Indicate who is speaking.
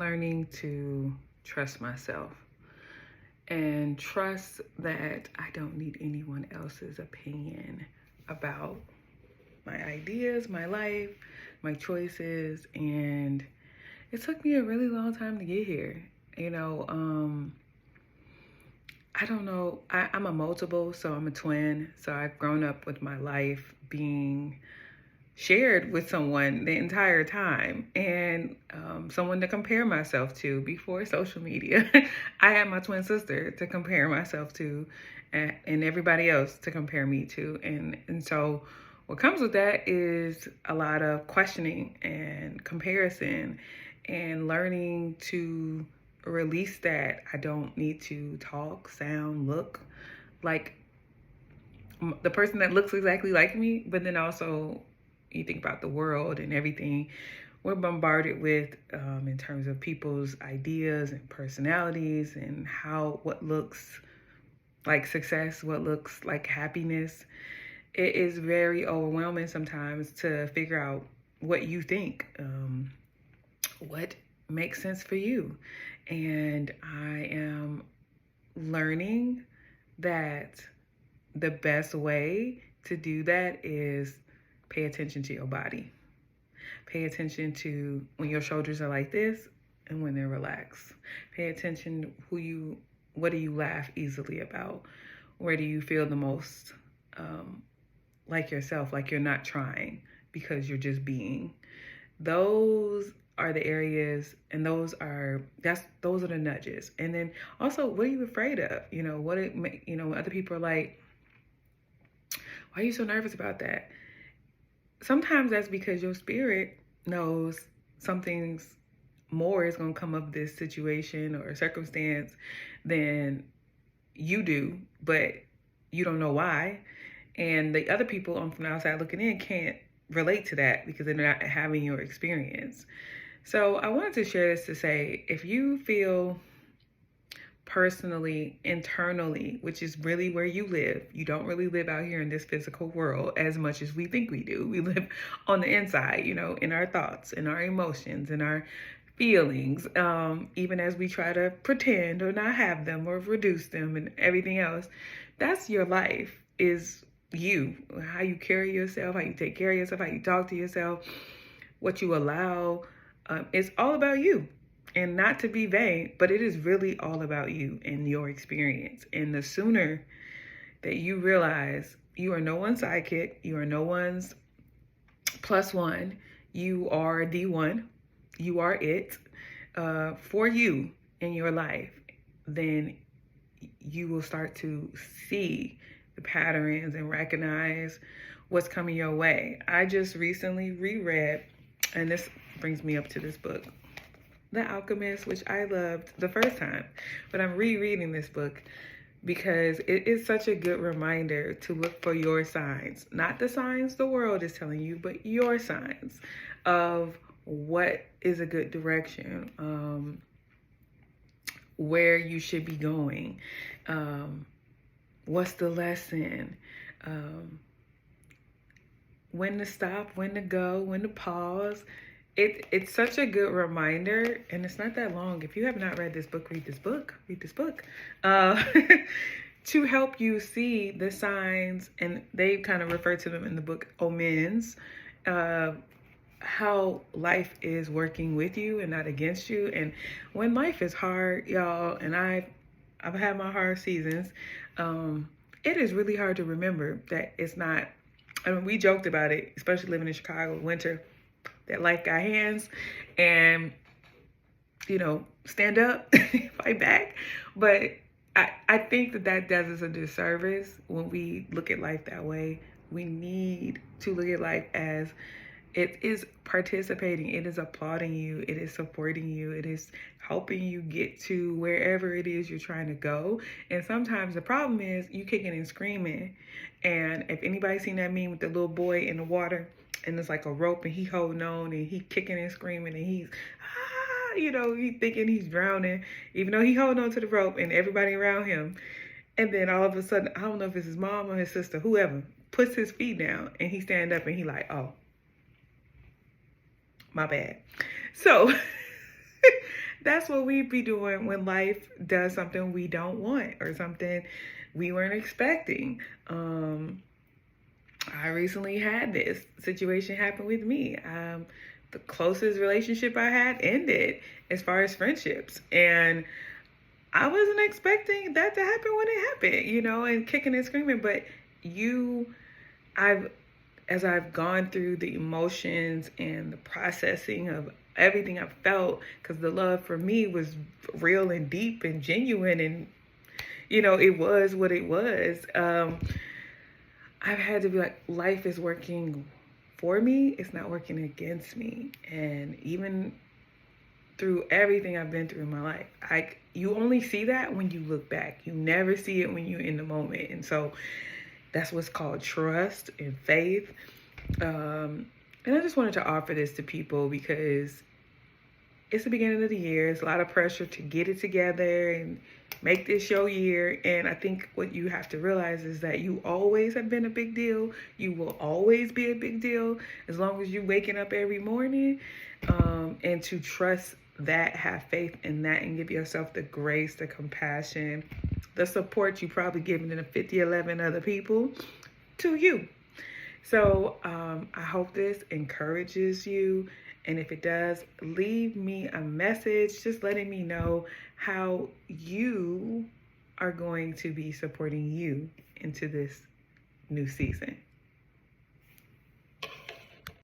Speaker 1: learning to trust myself and trust that I don't need anyone else's opinion about my ideas, my life, my choices. And it took me a really long time to get here. I don't know. I'm a multiple, so I'm a twin. So I've grown up with my life being shared with someone the entire time, and someone to compare myself to before social media. I had my twin sister to compare myself to, and everybody else to compare me to. And so what comes with that is a lot of questioning and comparison and learning to release that. I don't need to talk, sound, look like the person that looks exactly like me, but then also you think about the world and everything we're bombarded with in terms of people's ideas and personalities and what looks like success, what looks like happiness. It is very overwhelming sometimes to figure out what you think, what makes sense for you. And I am learning that the best way to do that is pay attention to your body. Pay attention to when your shoulders are like this and when they're relaxed. Pay attention what do you laugh easily about? Where do you feel the most like yourself, like you're not trying because you're just being? Those are the areas, and those are the nudges. And then also, what are you afraid of? Other people are like, why are you so nervous about that? Sometimes that's because your spirit knows something's more is going to come of this situation or circumstance than you do, but you don't know why. And the other people from the outside looking in can't relate to that because they're not having your experience. So I wanted to share this to say, if you feel personally, internally, which is really where you live. You don't really live out here in this physical world as much as we think we do. We live on the inside, in our thoughts, in our emotions, in our feelings, even as we try to pretend or not have them or reduce them and everything else. That's your life, is you, how you carry yourself, how you take care of yourself, how you talk to yourself, what you allow. It's all about you. And not to be vain, but it is really all about you and your experience. And the sooner that you realize you are no one's sidekick, you are no one's plus one, you are the one, you are it for you in your life, then you will start to see the patterns and recognize what's coming your way. I just recently reread, and this brings me up to this book, The Alchemist, which I loved the first time, but I'm rereading this book because it is such a good reminder to look for your signs, not the signs the world is telling you, but your signs of what is a good direction, where you should be going, what's the lesson, when to stop, when to go, when to pause. It's such a good reminder, and it's not that long. If you have not read this book, read this book, to help you see the signs, and they kind of refer to them in the book, omens, how life is working with you and not against you. And when life is hard, y'all, and I've had my hard seasons, it is really hard to remember that it's not, I mean, we joked about it, especially living in Chicago winter, that life got hands and, stand up, fight back. But I think that does us a disservice when we look at life that way. We need to look at life as it is participating, it is applauding you, it is supporting you, it is helping you get to wherever it is you're trying to go. And sometimes the problem is you kicking and screaming. And if anybody's seen that meme with the little boy in the water, and it's like a rope and he holding on and he kicking and screaming and he's he thinking he's drowning, even though he holding on to the rope and everybody around him. And then all of a sudden, I don't know if it's his mom or his sister, whoever, puts his feet down and he stand up and he like, oh, my bad. So That's what we be doing when life does something we don't want or something we weren't expecting. I recently had this situation happen with me. The closest relationship I had ended as far as friendships. And I wasn't expecting that to happen when it happened, and kicking and screaming. But I've, as I've gone through the emotions and the processing of everything I felt, because the love for me was real and deep and genuine, and it was what it was. I've had to be like, life is working for me, it's not working against me. And even through everything I've been through in my life, you only see that when you look back. You never see it when you're in the moment. And so that's what's called trust and faith. And I just wanted to offer this to people because it's the beginning of the year. It's a lot of pressure to get it together and make this your year. And I think what you have to realize is that you always have been a big deal. You will always be a big deal as long as you're waking up every morning. And to trust that, have faith in that, and give yourself the grace, the compassion, the support you probably given to the 50, 11 other people to you. So I hope this encourages you. And if it does, leave me a message just letting me know how you are going to be supporting you into this new season.